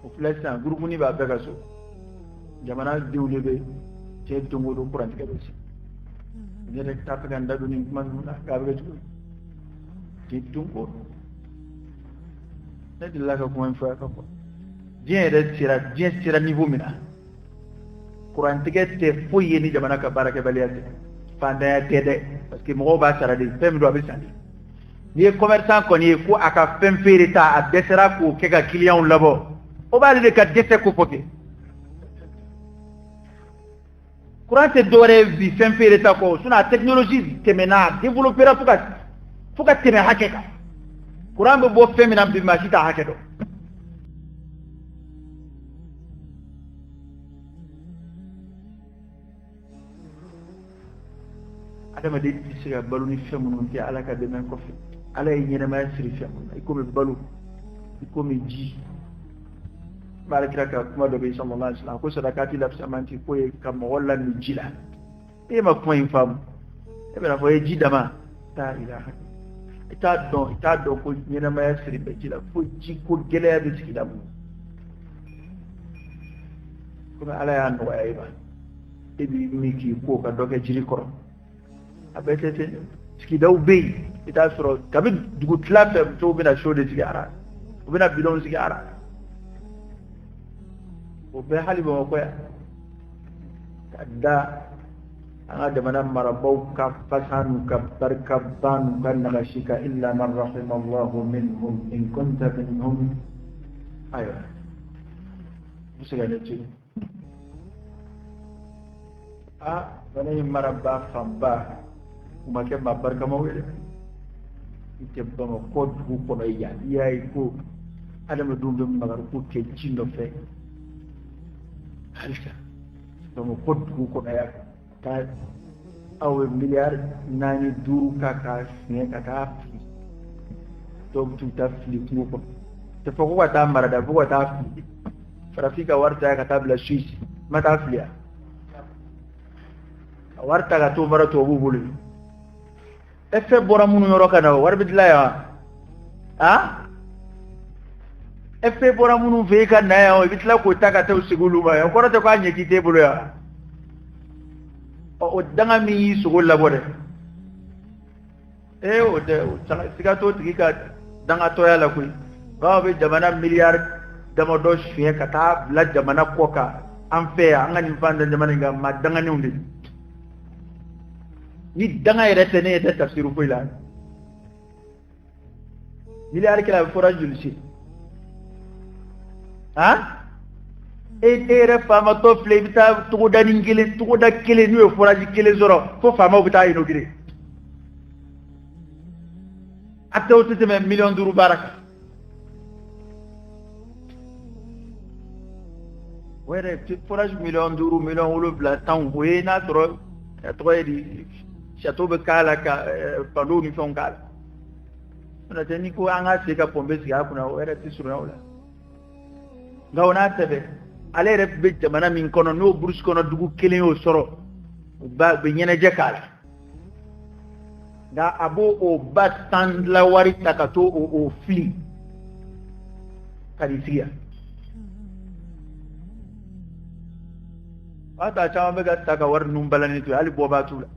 o filasa groupe ni ba bɛɛ ka so jamana denw de bɛ cɛ don o don kurantigɛ bɛ se ne yɛrɛ t'a fɛ ka n da don nin kuma ninnu na k'a bɛ kɛ cogo di cɛ don o don ne delila ka kuma in fɔ a ka fɔ diɲɛ sera niveau min na kurantigɛ tɛ foyi ye ni jamana ka baarakɛbaliya tɛ fantanya tɛ dɛ parce que mɔgɔw b'a sara de fɛn min don a bɛ san de n'i ye commerçant kɔni ye ko a ka fɛn feere ta a dɛsɛra k'o kɛ ka client labɔ o b'ale de ka dɛsɛ ko fɔ kɛ kuran tɛ dɔwɛrɛ ye bi fɛn feere ta kɔ sinon a technologie tɛmɛna a développera fo ka tɛmɛ hakɛ kan kuran bɛ bɔ fɛn min na bi maa si t'a hakɛ dɔn adamaden tɛ se ka balo ni fɛn minnu tɛ ala ka dɛmɛ kɔfɛ ala ye ɲɛnamaya siri fɛn minnu na i komi balo i komi ji b'ala kira ka kuma dɔ bɛ yen sallallahu alaihi wasallam ko sadakati lafisamanti ko ye ka mɔgɔ lami ji la e ma kuma in faamu e bɛna fɔ e ji dama taa ilaha i t'a dɔn ko ɲɛnamaya siri bɛ ji la fo ji ko gɛlɛya bɛ sigida mun komi ala y'a nɔgɔya e ma e b'i min k'i ko ka dɔ kɛ jiri kɔrɔ a bɛɛ tɛ ten sigidaw bɛ yen i t'a sɔrɔ kabi dugu tila fɛ musow bɛna so de sigi ara u bɛna bidɔnw sigi ara o bɛɛ hali bamakɔ yan ka da an ka jamana marabaaw ka fasa n'u ka barikaba n'u ka nagasi ka illa man rahimallahu minhum in kunta minhum ayiwa u bɛ se ka ne to yen bana in marabaa fanba u ma kɛ maa barikamaw ye dɛ i tɛ bamakɔ dugu kɔnɔ yan i y'a ye ko adamadenw bɛ magariko kɛ ji nɔfɛ halisa bamakɔ dugu kɔnɔ yan taa aw ye miliyari 4-5 k'a fiɲɛ ka taa fili dɔw bɛ t'u ta fili kungo kɔnɔ tɛ fɔ ko ka taa marada fo ka taa fili farafin ka wari ta ka taa bila Suisse ma taa fili yan a wari ta ka t'o mara tubabuw bolo effet bɔra minnu yɔrɔ ka na wari bɛ dilan yan effet bɔra minnu fɛ i ka na yan i bɛ tila k'o ta ka taa sigi olu ma yan kɔrɔ tɛ k'a ɲɛ k'i t'e bolo yan o danga min y'i sogo labɔ dɛ o tɛ siga t'o tigi ka dangatɔya la koyi bawo bɛ jamana miliyari damadɔ suɲɛ ka taa bila jamana kɔ kan an fɛ yan an ka nin fan da jamana in kan maa danganenw de ni danga yɛrɛ tɛ ne ye tɛ tafsiri foyi la miliyari kɛlɛ a bɛ forage joli se e yɛrɛ faamatɔ filɛ i bɛ taa togoda kelen n'u ye forage kelen sɔrɔ fo faamaw bɛ taa inauguré a tɛw tɛ tɛmɛ 5 millions baara kan o yɛrɛ forage 5 millions 7 millions 10 o ye n'a sɔrɔ a tɔgɔ ye di château bɛ k'a la ka panneau ni fɛnw k'a la n'o tɛ n'i ko an ka se ka pompe sigi a kunna o yɛrɛ tɛ surunya o la nka o n'a tɛ ale yɛrɛ bɛ jamana min kɔnɔ n'o burusi kɔnɔ dugu kelen y'o sɔrɔ u bɛ ɲɛnajɛ k'a la nka a b'o o ba tan la wari ta ka to o fili ka n'i sigi yan o y'a to a caman bɛ ka ta ka wari ninnu balani to hali bɔ b'a t'u la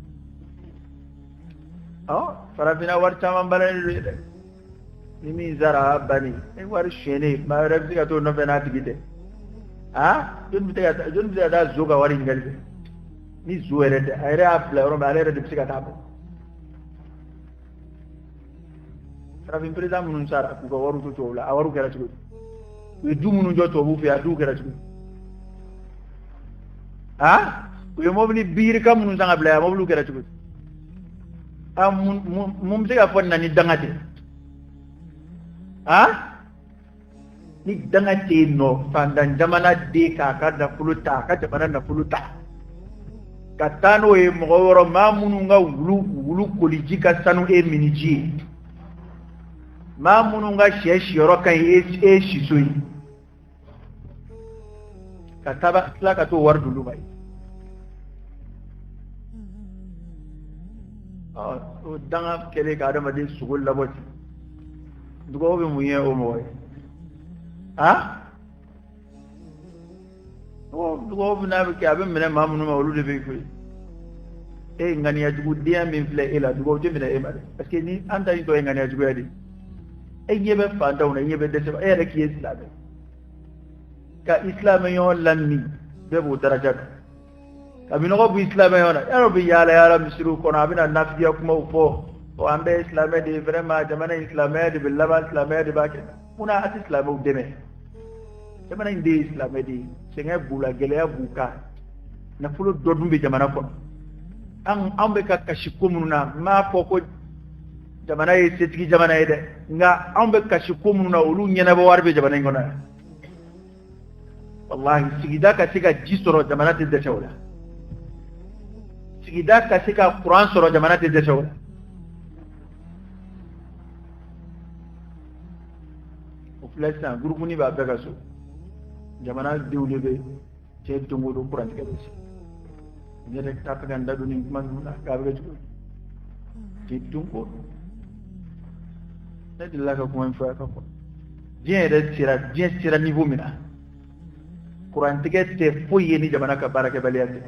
farafinna wari caman balani do dɛ ni min sara bani e wari suɲɛnen maa wɛrɛ bɛ se ka t'o nɔfɛ n'a tigi tɛ jɔnni bɛ se ka taa zo ka wari ɲininkali kɛ ni zo yɛrɛ tɛ a yɛrɛ y'a bila yɔrɔ min ale yɛrɛ de bɛ se ka taa bɔ farafin président minnu sara k'u ka wariw to tubabu la a wariw kɛra cogo di u ye du minnu jɔ tubabuw fɛ a duw kɛra cogo di u ye mobili biirika minnu san ka bila yan mobiliw kɛra cogo di mun bɛ se ka fɔ nin na ni danga tɛ ni danga tɛ yen nɔ fantan jamana den k'a ka nafolo ta a ka jamana nafolo ta ka taa n'o ye mɔgɔ wɛrɛ maa minnu ka wulu koliji ka sanu e mini ji ye maa minnu ka sɛ siyɔrɔ ka ɲi e siso ye ka tila ka t'o wari d'olu ma ye o danga kɛlen ka adamaden sogo labɔ ten dugawu bɛ mun ye o mɔgɔ ye dugo bina be ka be mena mamunu ma olu de be ko e ngani ya jugu dia min fle ela dugo je mina e ma parce que ni anta ni to e ngani ya jugu ya di e yebe fa daw na yebe de e rek yi islam ka islam yo lanni be bu daraja ka bi no bu islam yo na ya rabbi ya la ya rabbi siru ko na bina nafiya kuma fo o ambe islam de vraiment jamana islam de billahi islam de ba ke muna at islam u deme jamana inde islam de senga bula geleya buka na fulo dodum be jamana ko an ambe ka kashi kumuna ma foko jamana ye setigi jamana ye de nga ambe kashi kumuna ulu nyana ba warbe jamana ngona wallahi sigida ka siga jisoro jamana te de shawla sigida ka siga qur'an soro jamana te de shawla o flesa groupe ni ba bega so jamana diwlebe ce tungudu qur'an ke de ñere tak ganda du ni man na ka be ci ci tunko ne dilla ka ko en fa ka ko bien sira niveau mina qur'an tike te foye ni jamana ka baraka baliyate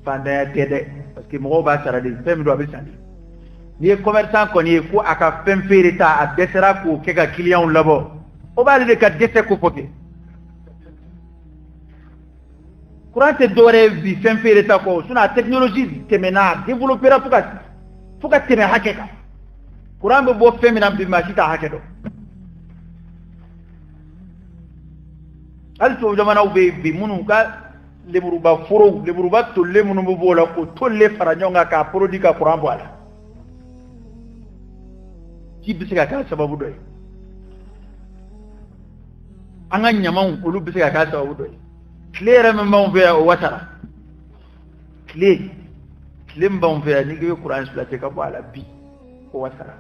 fanda te de parce que mo ba sara de fem do abisani ni commerçant ko ni ko aka fem ferita a desera ko ke ga client labo o ba le ka desse ko foke Quran te dore bi fen fere ta ko suna technologie temena développer fuka teme hakeka Quran be bo femina bi ma kita hakedo al to jamana be munu ka leburu ba foro leburu ba to le munu bo la ko to le faranyonga ka produit ka Quran bo ala ki bisika ka sababu doy anga nyamon ulu bisika ka sababu doy claire même bon vers au watara clé bon vers ni que Quran sur la te ka la bi au watara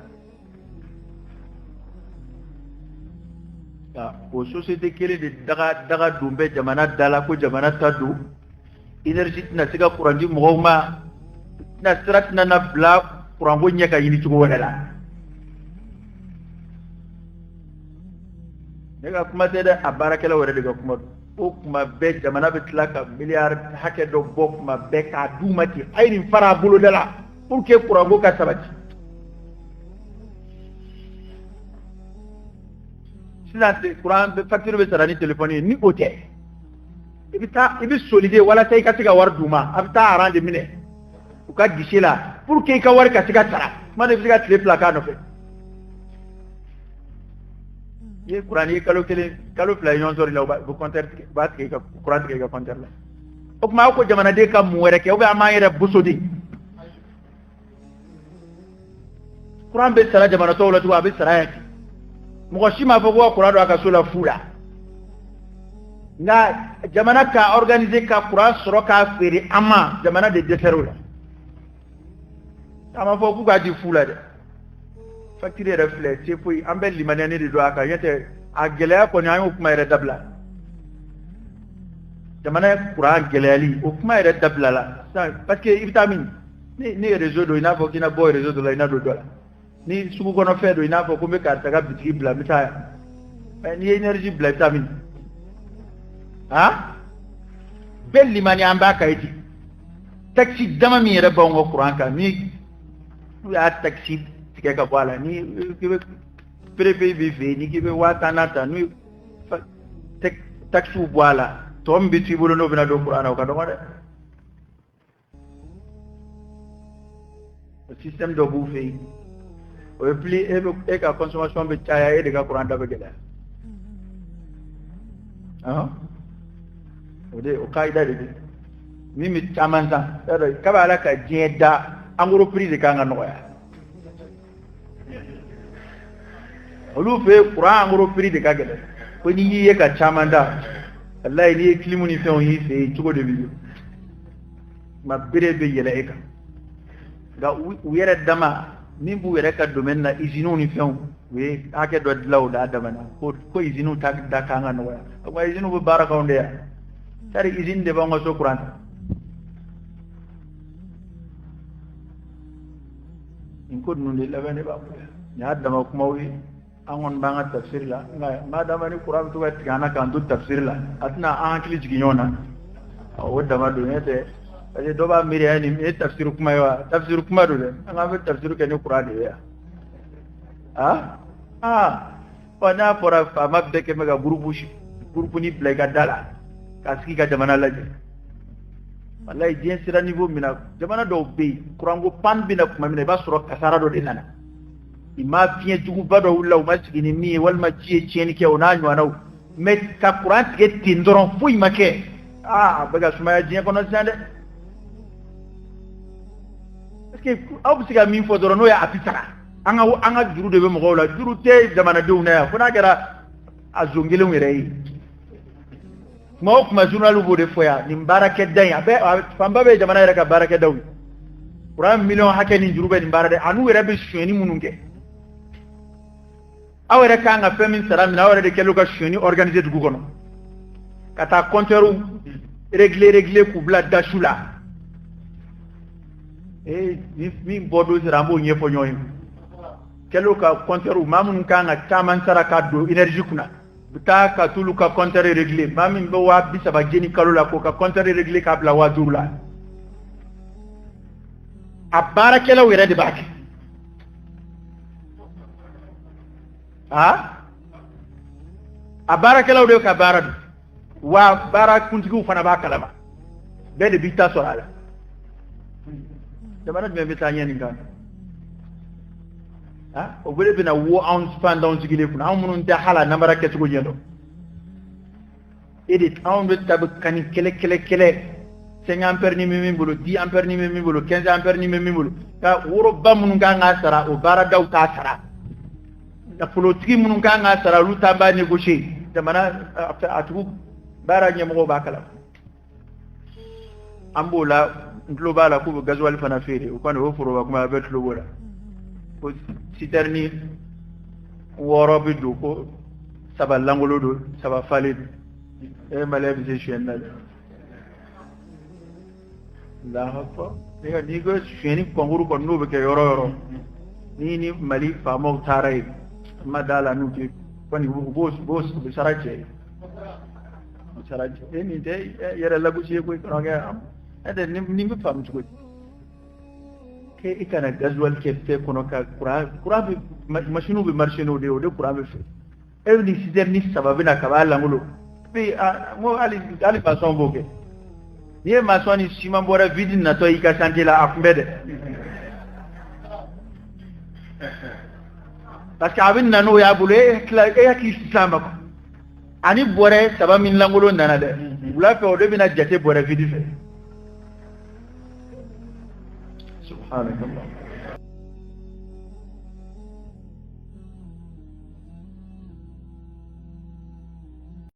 ya o société kele de daga dumbe jamana dala ko jamana tadu énergie na siga Quran di mo na strat na bla Quran go nyaka yini ci ko wala daga kuma te da abarakela wala daga kuma o kuma be jamana be tlaka milliard hake do bok ma be ka dumati ayri fara bulu dala pour que Quran ka sabati sinan Quran be facture be sarani téléphone ni ote ibi solide wala tay ka tiga war duma abta arande mine u ka gishela pour que ka war ka tiga sara man be tiga tele plaka no fe ye Quran ye kalo fla yon sori la bu compteur ba ke ka Quran ke ka compteur la ok ma ko jamana de ka mu were ke o be ama yere busodi Quran be sara jamana to la to be sara yake mo shi ma fo ko Quran do aka sula fula na jamana ka organiser ka Quran soro ka feri ama jamana de desero la ama fo ku ga di fula de facture reflet c'est pour ambe limanani de doaka yete agela ko nyaay ko may dabla jamana Quran gelali o kuma ere dabla la parce que vitamine ni réseau do ina fo kina boy réseau do la ina do dola ni sugu kono fe do ina fo ko be ka taga bitigi bla mita ni énergie bla vitamine ha bel limani amba kayti taxi dama mi ere bongo Quran ka mi ya taxi ka bwala ni kibe prepe bi ni kibe watanata ni taxi bwala tombi tibulo no bina do Qur'an o ka do ngade système do bu fe o pli e ka consommation be chaya e de ka Qur'an da be gela o de o kaida de mi chamanza ka bala ka jeda anguro prix de ka ngano ya olu fe Quran ngoro prix de kagele ko ni yi ka chamanda wallahi ni klimu ni fe on yi fe tugo de bidio ma bere be yele eka ga u yere dama ni bu yere ka domaine na izinu ni fe on we ake do law da dama na ko izinu tag da ka ngano ya ko izinu bu baraka onde ya tari izin de ba ngo Quran in ko nun de labane ba ya dama kuma wi angon banga tafsir la ma dama ni Quran to wat kana kan do tafsir la atna an kili jiginyona o dama don ne tɛ parce que dɔ b'a miiri ya nin ye tafsir kuma ye wa tafsir kuma don dɛ an k'an bɛ tafsir kɛ ni kuran de ye n'a fɔra faama bɛɛ kɛ mɛ ka gurupu ni bila i ka da la k'a sigi ka jamana lajɛ walayi diɲɛ sera niveau min na jamana dɔw bɛ yen kuranko pan bɛ na tuma min na i b'a sɔrɔ kasara dɔ de nana i ma fiɲɛ juguba dɔ wulila u ma sigi ni min ye walima ci ye tiɲɛni kɛ o n'a ɲɔgɔnnaw mɛ ka kuran tigɛ ten dɔrɔn foyi ma kɛ a bɛ ka sumaya diɲɛ kɔnɔ sisan dɛ parce que aw bɛ se ka min fɔ dɔrɔn n'o ye a tɛ sara an ka juru de bɛ mɔgɔw la juru tɛ jamanadenw na yan fo n'a kɛra a zon kelenw yɛrɛ ye tuma o tuma journal b'o de fɔ yan nin baarakɛda in a fanba bɛ jamana yɛrɛ ka baarakɛdaw ye kuran miliyɔn hakɛ ni juru bɛ nin baara dɛ a n'u yɛrɛ bɛ sonyɛni minnu kɛ aw yɛrɛ kan ka fɛn min sara min aw yɛrɛ de kɛlen ka sonyɛni organiser dugu kɔnɔ ka taa compteur régler k'u bila dasu la min bɔ don sera an b'o ɲɛfɔ ɲɔgɔn ye kɛlen ka compteur maa minnu kan ka caman sara ka don énergie kunna u bɛ taa ka t'olu ka compteur régler maa min bɛ 30,000 jeni kalo la k'o ka compteur régler k'a bila 50,000 la a baarakɛlaw yɛrɛ de b'a kɛ a baarakɛlaw de ka baara don wa baarakuntigiw fana b'a kalama bɛɛ de b'i ta sɔrɔ a la jamana jumɛn bɛ taa ɲɛ nin kan o bɛɛ de bɛna wo anw fantanw sigilen kunna anw minnu tɛ hala namara kɛcogo ɲɛ dɔn anw de ta bɛ kani kɛlɛ 5 ampères ni min bolo 10 ampères ni min bolo 15 ampères ni min bolo ka woroba minnu kan ka sara o baaradaw t'a sara nafolotigi minnu kan ka sara olu ta b'a négocier jamana a tugu baara ɲɛmɔgɔw b'a kala an b'o la n tulo b'a la k'u bɛ gasoil fana feere o kɔni o foroba kuma a bɛ tulo b'o la ko citerne 6 bɛ don ko 3 langolo don 3 falen don maliyɛn bɛ se sonyɛni na dɛ n'i ko sonyɛni kɔnkuru kɔni n'o bɛ kɛ yɔrɔ o yɔrɔ ni Mali faamaw taara yen ma da la n'u tɛ kɔni u bɛ sara cɛ nin tɛ yɛrɛ lagosi ye koyi karamɔgɔkɛ n'o tɛ nin bɛ faamu cogo di i kana gasoil kɛ fɛn kɔnɔ ka kuran bɛ machine bɛ marcher n'o de ye o de kuran bɛ fɛ e ni citerne 3 bɛna ka b'a langolo hali maçon b'o kɛ n'i ye maçon ni ciment bɔra vide natɔ i ka chantier la a kun bɛ dɛ parce que a bɛ na n'o y'a bolo e hakili sisan ma ani bɔrɛ 3 min langolo nana dɛ wula fɛ o de bɛna jate bɔrɛ vide fɛ subhanallah